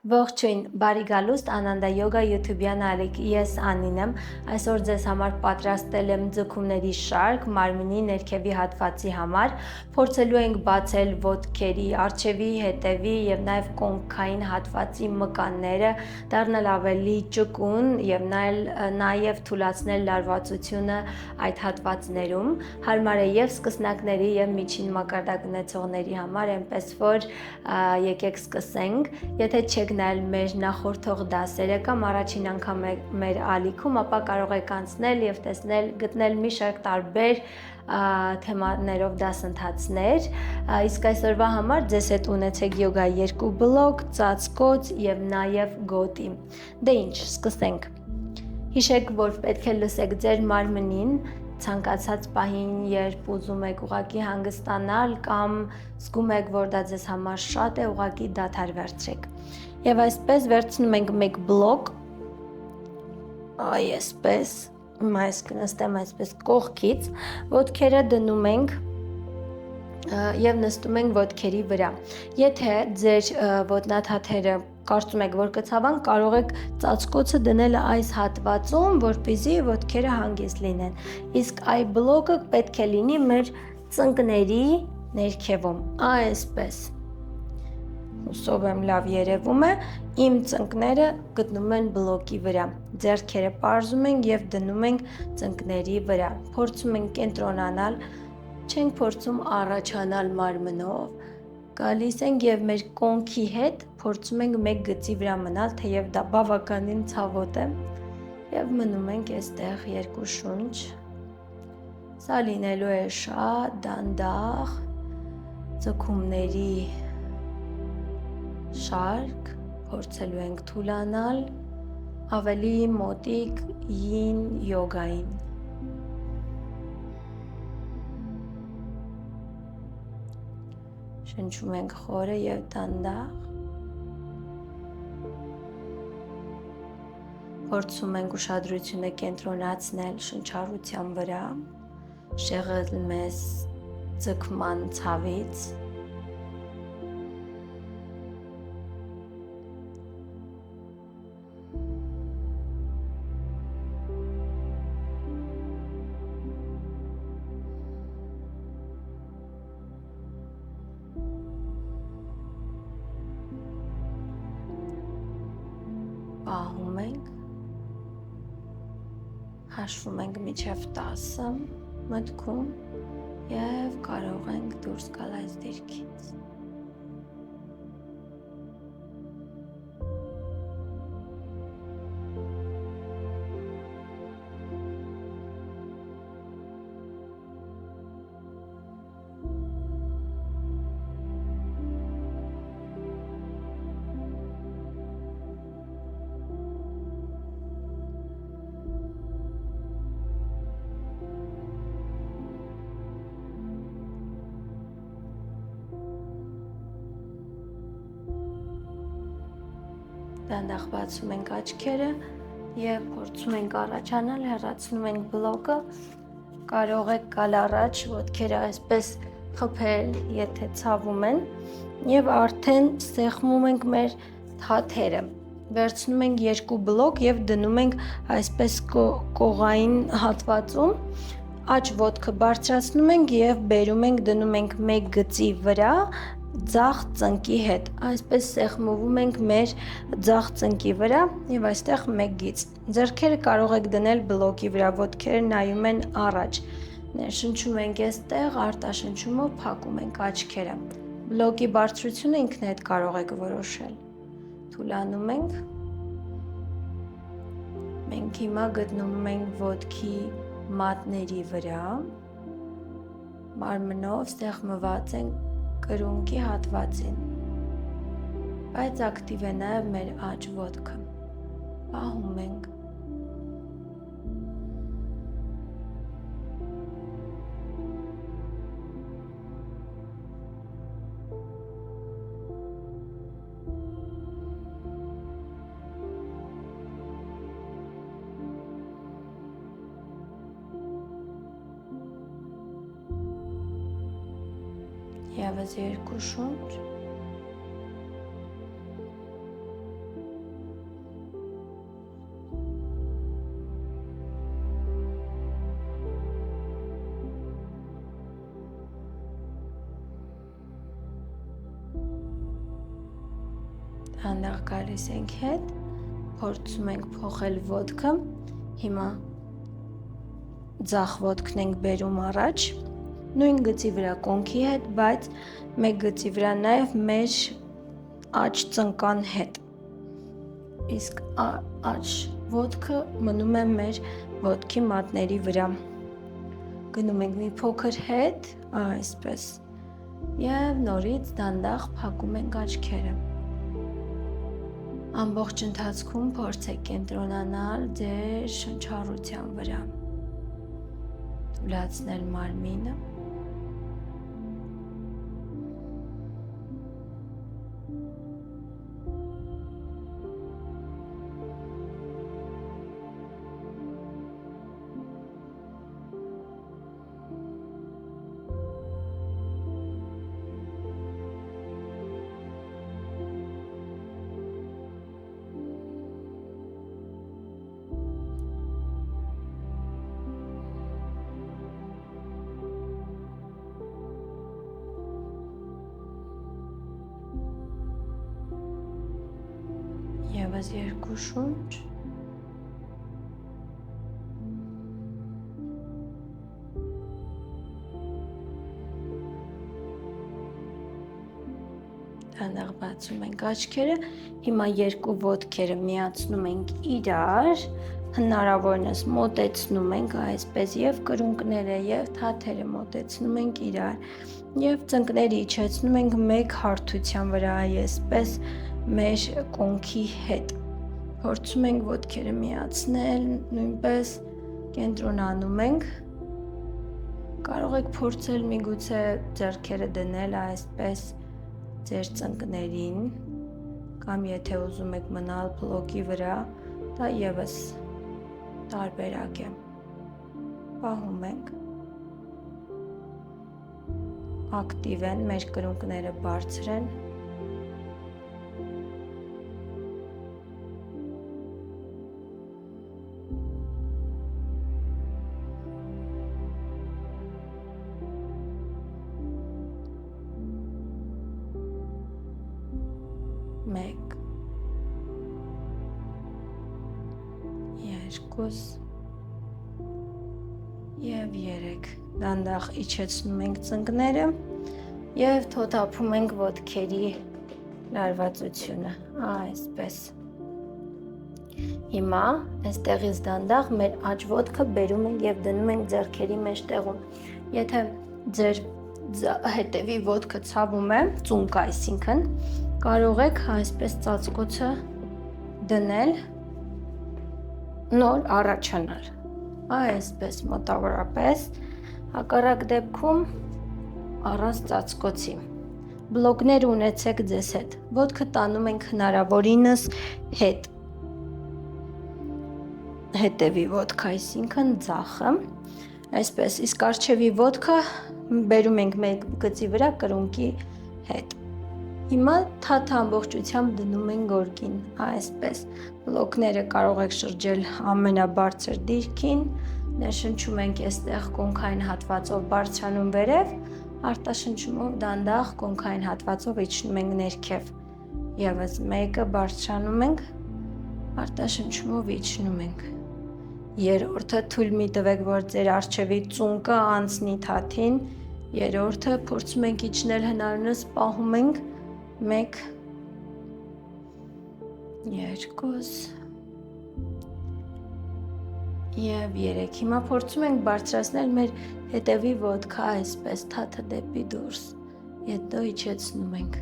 Ողջույն, բարի գալուստ Անանդա յոգա YouTube-յան ալիք, ես Անին եմ, այսօր ձեզ համար պատրաստել եմ ձգումների շարք մարմնի ներքևի հատվածի համար, փորձելու ենք բացել ոտքերի, առջևի, հետևի և նաև կոնքային հատվածի մկանները, դառնալ ավելի ճկուն և նաև թուլացնել լարվածությունը այդ հատվածներում, հարմար է և սկսնակների և միջին մակարդակ ունեցողների համար, այնպես որ եկեք սկսենք, եթե չեք նայել մեր նախորդող դասերը կամ առաջին անգամ մեր ալիքում, ապա կարող եք անցնել և գտնել մի շարք տարբեր թեմաներով դասընթացներ, իսկ այսօրվա համար ձեզ հետ ունեցեք յոգա 2 բլոկ, ծածկոց և նաև գոտի։ Դե ինչ, սկսենք։ Հիշեք, որ պետք է լսեք ձեր մարմնին, ցանկացած պահին, երբ ուզում եք ուղղակի հանգստանալ կամ զգում եք, որ դա ձեզ համար շատ է, ուղղակի դադար վերցրեք։ Եվ այսպես վերցնում ենք մեկ բլոկ, այսպես, այս կնստեմ այսպես կողքից, ոտքերը դնում ենք և նստում ենք ոտքերի վրա։ Եթե ձեր ոտնաթաթերը կարծում եք, որ կցավան, կարող եք ծածկոցը դնել այս հատվածում, որպեսզի ոտքերը հանգիստ լինեն։ Իսկ այ բլոկը պետք է լինի մեր ծնկների ներքևում, այսպես։ Հուսով եմ լավ երևում է, իմ ծնկները գտնվում են բլոկի վրա, ձեռքերը պարզում ենք և դնում ենք ծնկների վրա, փորձում ենք կենտրոնանալ, չենք փորձում առաջանալ մարմնով, գալիս ենք և մեր կոնքի հետ փորձում ենք մեկ գծի վրա մնալ, թեև դա բավականին ցավոտ է, և մնում ենք այստեղ երկու շունչ, սա լինելու է շատ դանդաղ ձգումների շարք, փորձելու ենք թուլանալ, ավելի մոտիկ յին յոգային։ Շնչում ենք խորը և դանդաղ, փորձում ենք ուշադրությունը կենտրոնացնել շնչառության վրա, շեղել մեզ ձգման ցավից, պահում ենք, հաշվում ենք մինչև 10 մտքում և կարող ենք դուրս գալ այս դիրքից։ Դանդաղ բացում ենք աչքերը և փորձում ենք առաջանալ, հեռացնում ենք բլոկը, կարող եք գալ առաջ, ոտքերը այսպես խփել, եթե ցավում են, և արդեն սեղմում ենք մեր թաթերը, վերցնում ենք 2 բլոկ և դնում ենք այսպես կողային հատվածում, աջ ոտքը բարձրացնում ենք և բերում ենք, դնում ենք մեկ գծի վրա, ձախ ծնկի հետ, այսպես սեղմում ենք մեր ձախ ծնկի վրա և այստեղ մեկ գիծ, ձեռքերը կարող եք դնել բլոկի վրա, ոտքերը նայում են առաջ, ներշնչում ենք այստեղ, արտաշնչումով փակում ենք աչքերը, բլոկի բարձրությունը ինքներդ կարող եք որոշել, թուլանում ենք, մենք հիմա գտնվում ենք ոտքի մատների վրա, մարմնով սեղմված ենք կրունկի հատվածին, բայց ակտիվ է նաև մեր աջ ոտքը, պահում ենք, ևս 2 շունչ, Այնտեղ գալիս ենք հետ, փորձում ենք փոխել ոտքը, հիմա ձախ ոտքն ենք բերում առաջ, նույն գծի վրա կոնքի հետ, բայց մեկ գծի վրա նաև մեր աջ ծնկան հետ, իսկ աջ ոտքը մնում է մեր ոտքի մատների վրա, գնում ենք մի փոքր հետ, այսպես, և նորից դանդաղ փակում ենք աչքերը, ամբողջ ընթացքում փորձեք կենտրոնանալ ձեր շնչառության վրա, թուլացնել մարմինը, Եվս երկու շունչ, դանդաղ բացում ենք աչքերը, հիմա երկու ոտքերը միացնում ենք իրար, հնարավորինս մոտեցնում ենք այսպես և կրունկները և թաթերը մոտեցնում ենք իրար և ծնկները իջեցնում ենք մեկ հարթության վրա այսպես մեր կոնքի հետ, փորձում ենք ոտքերը միացնել, նույնպես կենտրոնանում ենք, կարող եք փորձել միգուցե ձեռքերը դնել այսպես ձեր ծնկներին կամ եթե ուզում եք մնալ բլոկի վրա, դա ևս տարբերակ է, պահում ենք, ակտիվ են, մեր կրունկները բարձր են, մեկ, երկուս և երեք, դանդաղ իջեցնում ենք ծնկները և թոթափում ենք ոտքերի լարվածությունը, այսպես, հիմա այստեղից դանդաղ մեր աջ ոտքը բերում ենք և դնում ենք ձեռքերի մեջտեղում, եթե ձեր հետևի ոտքը ցավում է, ծունկը այսինքն, կարող եք այսպես ծածկոցը դնել, նոր առաջանալ, այսպես մոտավորապես, հակառակ դեպքում առանց ծածկոցի, բլոկներ ունեցեք ձեզ հետ, ոտքը տանում ենք հնարավորինս հետ, հետևի ոտքը այսինքն ձախը, այսպես, իսկ առջևի ոտքը բերում ենք մեկ գծի վրա կրունկի հետ, հիմա թաթը ամբողջությամբ դնում ենք գորգին, այսպես, բլոկները կարող եք շրջել ամենաբարձր դիրքին, ներշնչում ենք այստեղ կոնքային հատվածով բարձրանում վերև, արտաշնչումով դանդաղ կոնքային հատվածով իջնում ենք ներքև, ևս մեկը բարձրանում ենք, արտաշնչումով իջնում ենք, երրորդը թույլ մի տվեք, որ ձեր առջևի ծունկը անցնի թաթին, երրորդը փորձում ենք իջնել հնարինս պահում ենք, մեկ, երկուս և երեք, հիմա փորձում ենք բարձրացնել մեր հետևի ոտքը այսպես, թաթը դեպի դուրս, հետո իջեցնում ենք,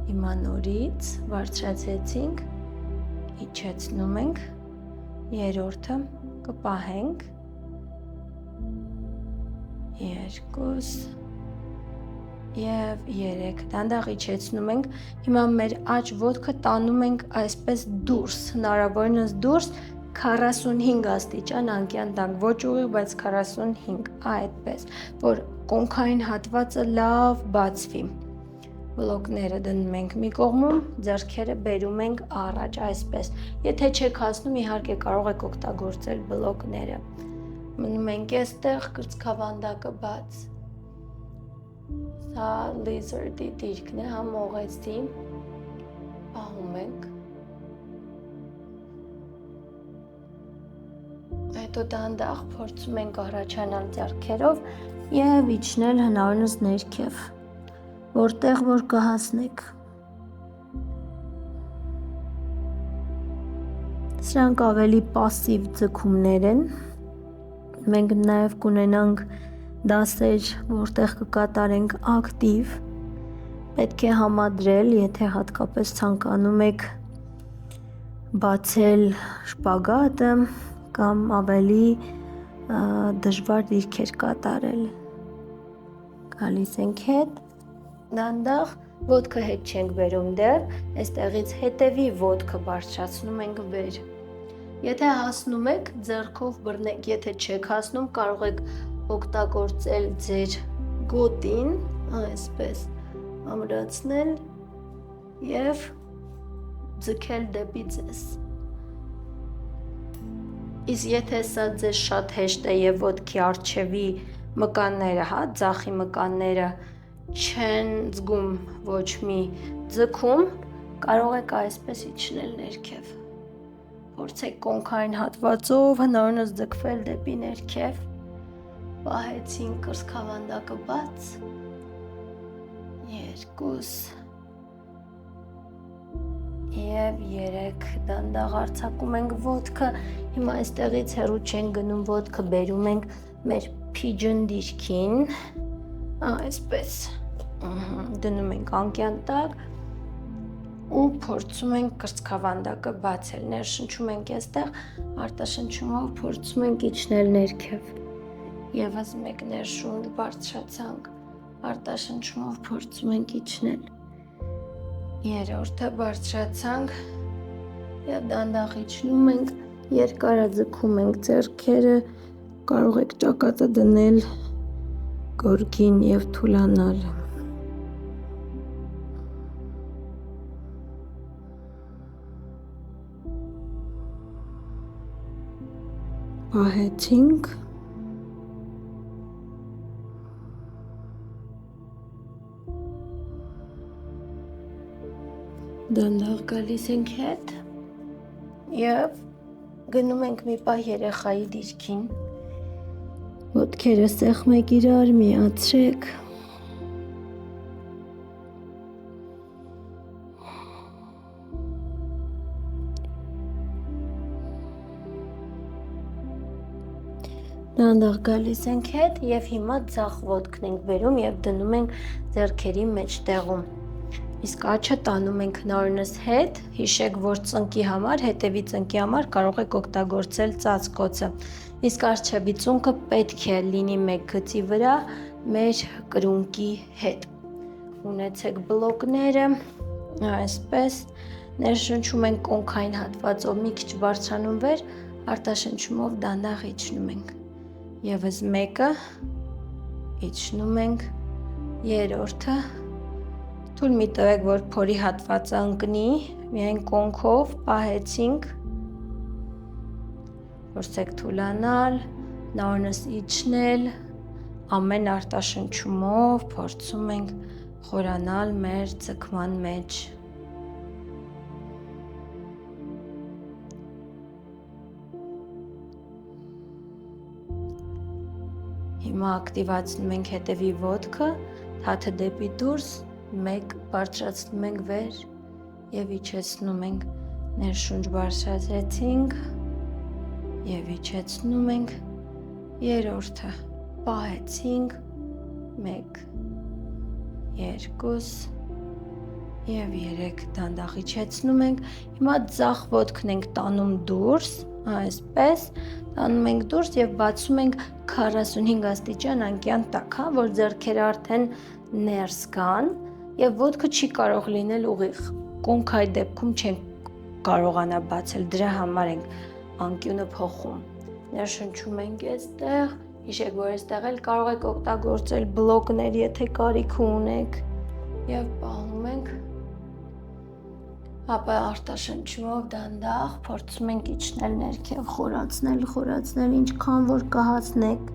հիմա նորից բարձրացեցինք, իջեցնում ենք, երրորդը կպահենք, երկուս և երեք, դանդաղ իջեցնում ենք, հիմա մեր աջ ոտքը տանում ենք այսպես դուրս, հնարավորինս դուրս, 45 աստիճան անկյան տանք, ոչ ուղիղ, բայց 45, այդպես, որ կոնքային հատվածը լավ բացվի, բլոկները դնում ենք մի կողմում, ձեռքերը բերում ենք առաջ, այսպես, եթե չեք հասնում, իհարկե կարող եք օգտագործել բլոկները, մնում ենք այստեղ, կրծքավանդակը բաց, սա lizard-ի դիրքն է, մողեցի, պահում ենք, հետո դանդաղ փորձում ենք առաջանալ ձեռքերով և իջնել հնարինս ներքև, որտեղ որ կհասնեք։ Սրանք ավելի պասիվ ձգումներ են, մենք նաև կունենանք դասեր, որտեղ կկատարենք ակտիվ, պետք է համադրել, եթե հատկապես ցանկանում եք բացել շպագատը կամ ավելի դժվար դիրքեր կատարել։ Գալիս ենք հետ, դանդաղ, ոտքը հետ չենք բերում դեռ, այստեղից հետևի ոտքը բարձրացնում ենք վեր։ Եթե հասնում եք, ձեռքով բռնեք, եթե չեք հասնում, կարող եք օգտագործել ձեր գոտին, այսպես ամրացնել և ձգել դեպի ձեզ։ Իսկ եթե սա ձեզ շատ հեշտ է և ոտքի առջևի մկանները, ձախի մկանները չեն զգում ոչ մի ձգում, կարող եք այսպես իջնել ներքև։ Փորձեք կոնքային հատվածով հնարինս ձգվել դեպի ներքև, պահեցինք կրծքավանդակը բաց, 2 և 3, դանդաղ արձակում ենք ոտքը, հիմա այստեղից հեռու չենք գնում, ոտքը բերում ենք մեր pigeon դիրքին, այսպես, դնում ենք անկյան տակ ու փորձում ենք կրծքավանդակը բացել, ներշնչում ենք այստեղ, արտաշնչումով փորձում ենք իջնել ներքև, ևս մեկ ներշունչ բարձրացանք, արտաշնչումով փորձում ենք իջնել, երրորդը բարձրացանք և դանդաղ իջնում ենք, երկարաձգում ենք ձեռքերը, կարող եք ճակատը դնել գորգին և թուլանալ։ Պահեցինք, դանդաղ գալիս ենք հետ և գնում ենք մի պահ երեխայի դիրքին, ոտքերը սեղմեք իրար, միացրեք, դանդաղ գալիս ենք հետ և հիմա ձախ ոտքն ենք բերում և դնում ենք ձեռքերի մեջտեղում, իսկ աչը տանում ենք հնարինս հետ, հիշեք, որ ծնկի համար, հետևի ծնկի համար կարող եք օգտագործել ծածկոցը, իսկ առջևի ծունկը պետք է լինի մեկ գծի վրա մեր կրունկի հետ, ունեցեք բլոկները, այսպես, ներշնչում ենք կոնքային հատվածով, մի քիչ բարձրանում վեր, արտաշնչումով դանդաղ իջնում ենք, ևս մեկը, իջնում ենք, երրորդը, թույլ մի տվեք, որ փորի հատվածը ընկնի, միայն կոնքով պահեցինք, փորձեք թուլանալ, հնարինս իջնել, ամեն արտաշնչումով փորձում ենք խորանալ մեր ձգման մեջ։ Հիմա ակտիվացնում ենք հետևի ոտքը, թաթը դեպի դուրս, 1 բարձրացնում ենք վեր և իջեցնում ենք, ներշունչ բարձրացրեցինք և իջեցնում ենք, երրորդը պահեցինք, 1, 2 և 3, դանդաղ իջեցնում ենք, հիմա ձախ ոտքն ենք տանում դուրս, այսպես, տանում ենք դուրս և բացում ենք 45 աստիճան անկյան տակ, որ ձեռքերը արդեն ներս գան և ոտքը չի կարող լինել ուղիղ, կոնքայի դեպքում չենք կարողանա բացել, դրա համար ենք անկյունը փոխում, ներշնչում ենք այստեղ, հիշեք, որ այստեղ էլ կարող եք օգտագործել բլոկներ, եթե կարիք ունեք և պահում ենք, ապա արտաշնչումով դանդաղ փորձում ենք իջնել ներքև, խորացնել, ինչքան որ կհասնեք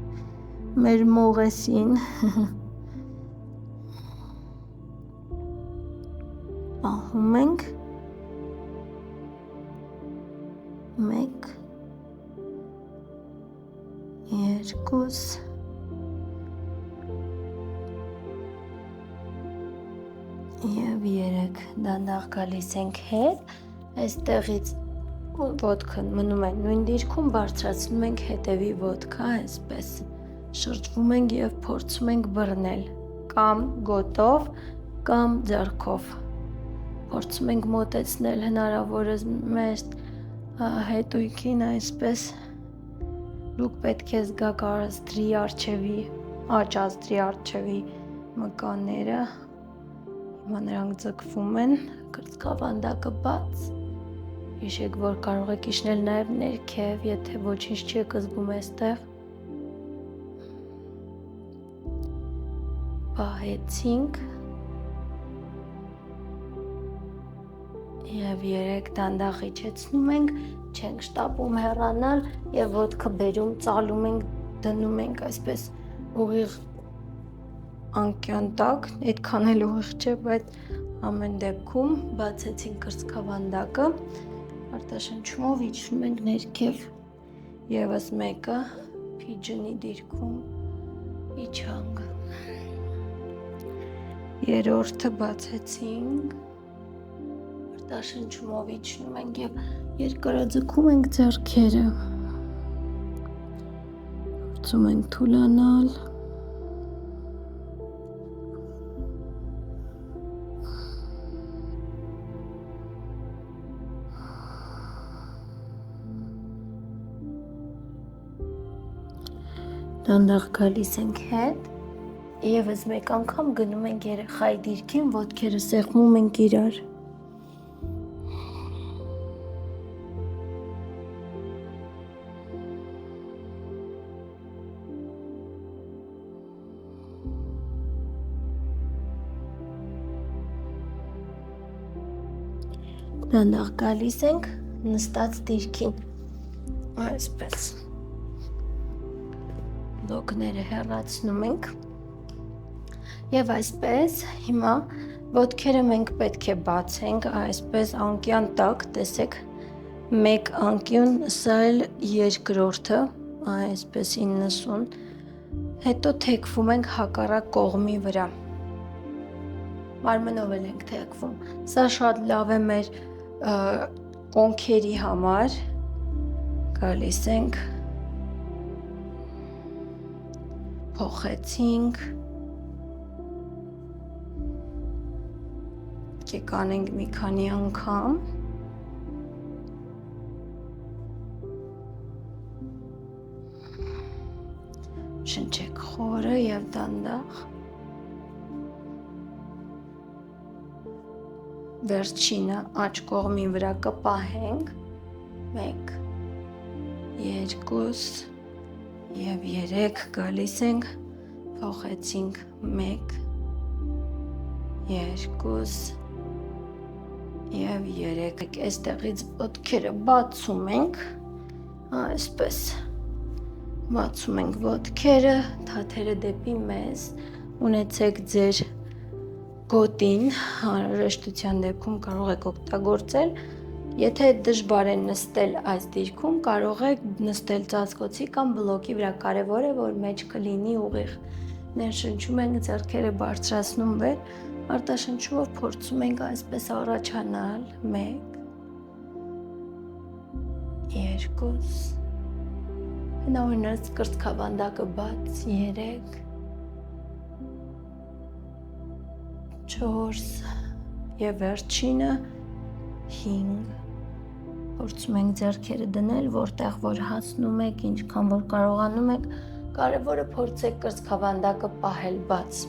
մեր մողեսին, պահում ենք 1 2 եւ 3 դանդաղ գալիս ենք հետ այստեղից ոտքը մնում է նույն դիրքում բարձրացնում ենք հետևի ոտքը այսպես շրջվում ենք եւ փորձում ենք բռնել կամ գոտով կամ ձեռքով փորձում ենք մոտեցնել հնարավորինս մեր հետույքին այսպես դուք պետք է զգաք արծրի արջևի աճածտրի արջևի մկանները հիմա նրանք ձգվում են կրծքավանդակը բաց հիշեք որ կարող եք իջնել նաև ներքև եթե ոչինչ չեք զգում այստեղ պահեցինք եւ 3 դանդաղ իջեցնում ենք չենք շտապում հեռանալ եւ ոտքը բերում ծալում ենք դնում ենք այսպես ուղիղ անկյան տակ այդքան էլ ուղիղ չէ բայց ամեն դեպքում բացեցինք կրծքավանդակը արտաշնչումով իջնում ենք ներքև եւս մեկը pigeon-ի դիրքում իջանք երրորդը բացեցինք արտաշնչումով իջնում ենք եւ երկարաձգում ենք ձեռքերը փորձում ենք թուլանալ դանդաղ գալիս ենք հետ եւս մեկ անգամ գնում ենք երեխայի դիրքին ոտքերը սեղմում ենք իրար դանդաղ գալիս ենք նստած դիրքին այսպես լոկները հեռացնում ենք եւ այսպես հիմա ոտքերը մենք պետք է բացենք այսպես անկյան տակ տեսեք մեկ անկյուն սա էլ երկրորդը այսպես 90 հետո թեքվում ենք հակառակ կողմի վրա մարմնով էլ ենք թեքվում սա շատ լավ է մեր կոնքերի համար գալիս ենք փոխեցինք կանենք մի քանի անգամ շնչեք խորը եւ դանդաղ վերջինը աջ կողմի վրա կպահենք 1 2 եւ 3 գալիս ենք փոխեցինք 1 2 եւ 3 այստեղից ոտքերը բացում ենք այսպես բացում ենք ոտքերը թաթերը դեպի մեզ ունեցեք ձեր գոտին անհրաժեշտության դեպքում կարող եք օգտագործել եթե դժվար է նստել այս դիրքում կարող եք նստել ծածկոցի կամ բլոկի վրա կարևոր է որ մեջ կլինի ուղիղ ներշնչում ենք ձեռքերը բարձրացնում վեր արտաշնչումով փորձում ենք այսպես առաջանալ 1 2 հնարավորինս կրծքավանդակը բաց 3 4 եւ վերջինը 5 փորձում ենք ձեռքերը դնել որտեղ որ հասնում եք ինչքան որ կարողանում եք կարևորը փորձեք կրծքավանդակը պահել բաց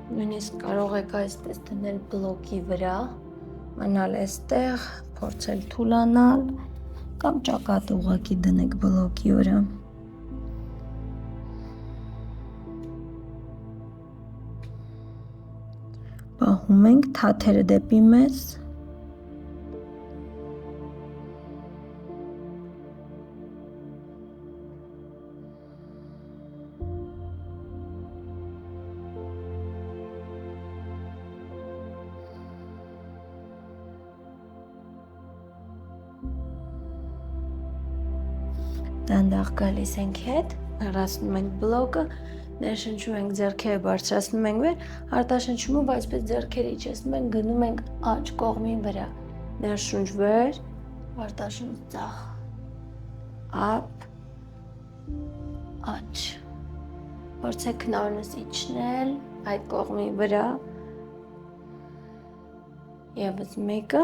նույնիսկ կարող եք այսպես դնել բլոկի վրա մնալ այստեղ փորձել թուլանալ կամ ճակատ ուղղակի դնեք բլոկի վրա պահում ենք թաթերը դեպի մեզ Դանդաղ գալիս ենք հետ, հեռացնում ենք բլոկը, ներշնչում ենք ձեռքերը բարձրացնում ենք վեր, արտաշնչումով այսպես ձեռքերը իջեցնում ենք, գնում ենք աջ կողմի վրա, ներշունչ վեր, արտաշունչ ձախ, up, աջ, փորձեք քնարնս իջնել այդ կողմի վրա, ևս մեկը,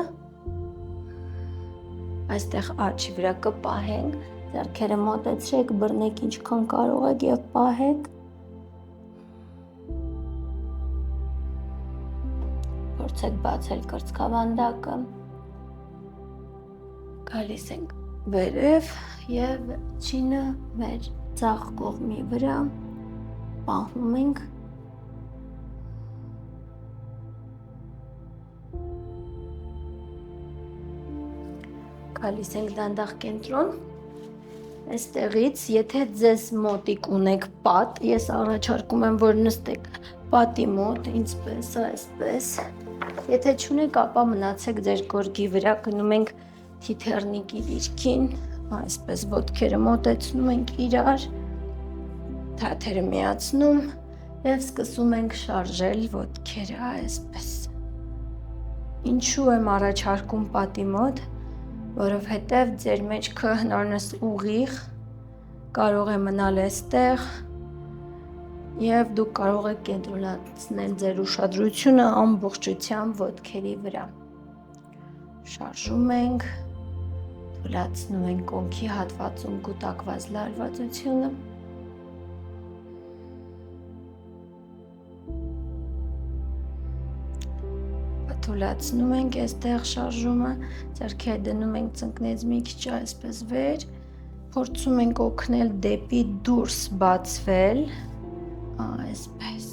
այստեղ աջի վրա կպահենք, ձեռքերը մոտեցրեք, բռնեք ինչքան կարող եք և պահեք, փորձեք բացել կրծքավանդակը, գալիս ենք վերև և չինը մեր ձախ կողմի վրա, պահում ենք, գալիս ենք դանդաղ կենտրոն, այստեղից, եթե ձեզ մոտիկ ունեք պատ, ես առաջարկում եմ, որ նստեք պատի մոտ, ինչպես, այսպես, եթե չունեք, ապա մնացեք ձեր գորգի վրա, գնում ենք թիթեռնիկի դիրքին, այսպես ոտքերը մոտեցնում ենք իրար, թաթերը միացնում և սկսում ենք շարժել ոտքերը, այսպես, ինչու եմ առաջարկում պատի մոտ, որովհետև ձեր մեջքը հնարնս ուղիղ կարող է մնալ այստեղ և դուք կարող եք կենտրոնացնել ձեր ուշադրությունը ամբողջությամբ ոտքերի վրա։ Շարժում ենք, թուլացնում ենք կոնքի հատվածում կուտակված լարվածությունը։ Թուլացնում ենք այստեղ շարժումը, ձեռքերը դնում ենք ծնկներից մի քիչ այսպես վեր, փորձում ենք օգնել դեպի դուրս բացվել, այսպես,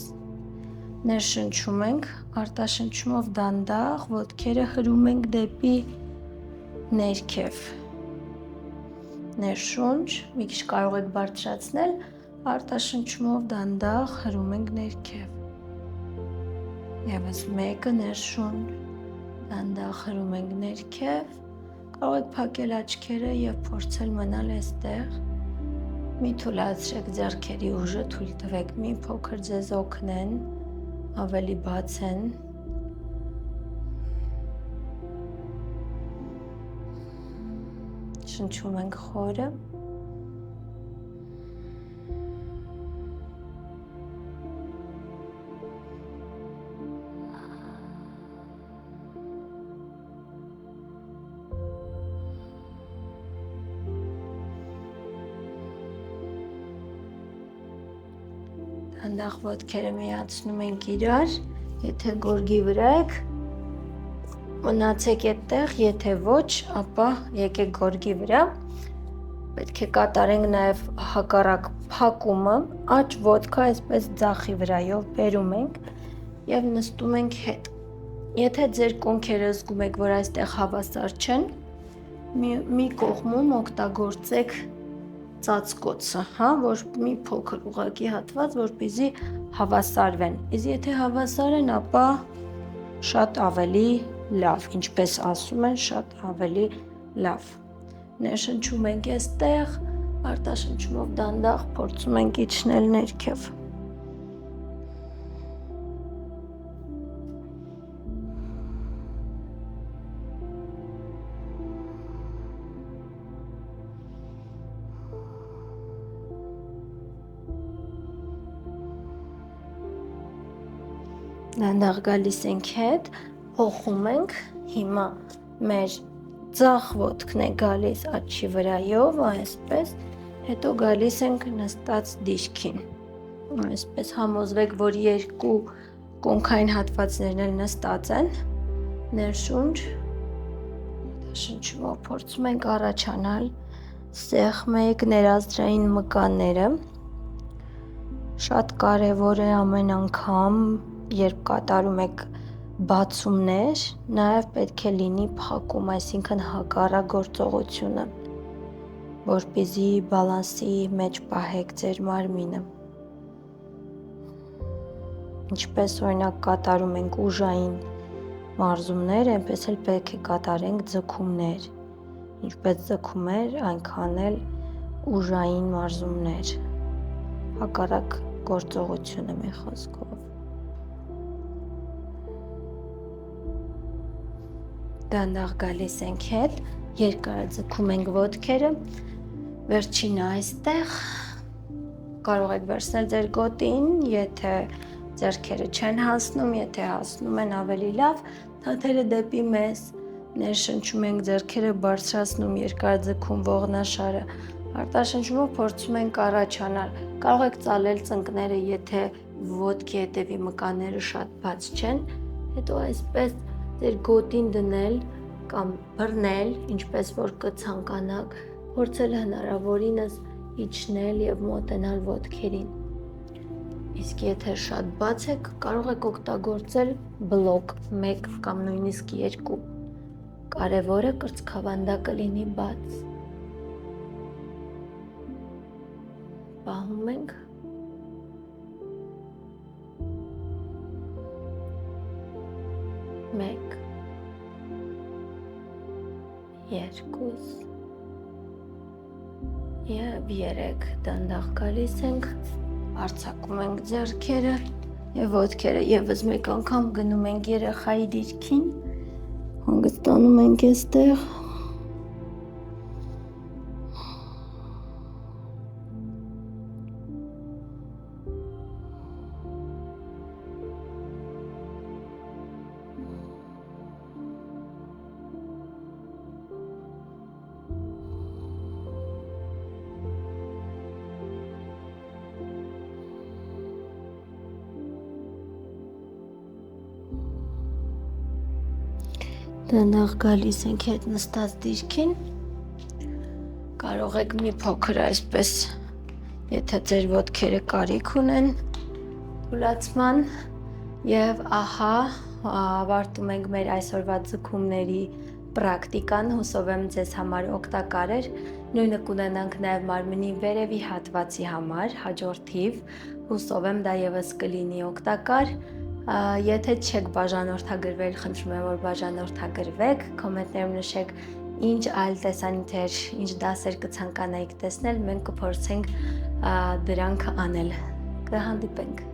ներշնչում ենք, արտաշնչումով դանդաղ, ոտքերը հրում ենք դեպի ներքև, ներշունչ, մի քիչ կարող եք բարձրացնել, արտաշնչումով դանդաղ հրում ենք ներքև, ևս մեկը ներշուն, դանդաղ հրում ենք ներքև, կարող եք փակել աչքերը և փորձել մնալ այստեղ, մի թուլացրեք ձեռքերի ուժը, թույլ տվեք մի փոքր ձեզ օգնեն, ավելի բացեն, շնչում ենք խորը, դանդաղ ոտքերը միացնում ենք իրար, եթե գորգի վրա եք, մնացեք այդտեղ, եթե ոչ, ապա եկեք գորգի վրա, պետք է կատարենք նաև հակառակ փակումը, աջ ոտքը այսպես ձախի վրայով բերում ենք և նստում ենք հետ, եթե ձեր կոնքերը զգում եք, որ այստեղ հավասար չեն, մի կողմում օգտագործեք ծածկոցը, որ մի փոքր ուղղակի հատված, որպեսզի հավասարվեն, իսկ եթե հավասար են, ապա շատ ավելի լավ, ինչպես ասում են, շատ ավելի լավ, ներշնչում ենք այստեղ, արտաշնչումով դանդաղ փորձում ենք իջնել ներքև, դանդաղ գալիս ենք հետ, փոխում ենք, հիմա մեր ձախ ոտքն է գալիս աչքի վրայով, այսպես, հետո գալիս ենք նստած դիրքին, այսպես համոզվեք, որ երկու կոնքային հատվածներն էլ նստած են, ներշունչ, շնչումով փորձում ենք առաջանալ, սեղմեք ներազդրային մկանները, շատ կարևոր է ամեն անգամ, երբ կատարում եք բացումներ, նաև պետք է լինի փակում, այսինքն հակառակգործողությունը, որպեսզի բալանսի մեջ պահեք ձեր մարմինը, ինչպես օրինակ կատարում ենք ուժային մարզումներ, այնպես էլ պետք է կատարենք ձգումներ, ինչպես ձգումներ, այնքան էլ ուժային մարզումներ, հակառակ գործողությունը մի խոսքով։ Դանդաղ գալիս ենք հետ, երկար ձգում ենք ոտքերը, վերջինը այստեղ, կարող եք վերցնել ձեր գոտին, եթե ձեռքերը չեն հասնում, եթե հասնում են ավելի լավ, թաթերը դեպի մեզ, ներշնչում ենք ձեռքերը բարձրացնում, երկար ձգում ողնաշարը, արտաշնչումով փորձում ենք առաջանալ, կարող եք ծալել ծնկները, եթե ոտքի հետևի մկանները շատ բաց չեն, հետո այսպես ձեր գոտին դնել կամ բռնել, ինչպես որ կցանկանաք, փորձել հնարավորինս իջնել և մոտենալ ոտքերին, իսկ եթե շատ բաց եք, կարող եք օգտագործել բլոկ 1 կամ նույնիսկ 2, կարևորը կրծքավանդակը լինի բաց, պահում ենք, մեկ, երկուս և 3, դանդաղ գալիս ենք, արձակում ենք ձեռքերը և ոտքերը ևս մեկ անգամ գնում ենք երեխայի դիրքին, հանգստանում ենք այստեղ, դանդաղ գալիս ենք հետ նստած դիրքին, կարող եք մի փոքր այսպես, եթե ձեր ոտքերը կարիք ունեն, թուլացման և ահա ավարտում ենք մեր այսօրվա ձգումների պրակտիկան, հուսով եմ ձեզ համար օգտակար էր, նույնը կունենանք նաև մարմնի վերևի հատվածի համար, հաջորդիվ, հուսով եմ դա ևս կլինի օգտակար, եթե չեք բաժանորդագրվել, խնդրում եմ, որ բաժանորդագրվեք, կոմենտներում նշեք ինչ այլ տեսանյութեր, ինչ դասեր կցանկանայիք տեսնել, մենք կփորձենք դրանք անել, կհանդիպենք։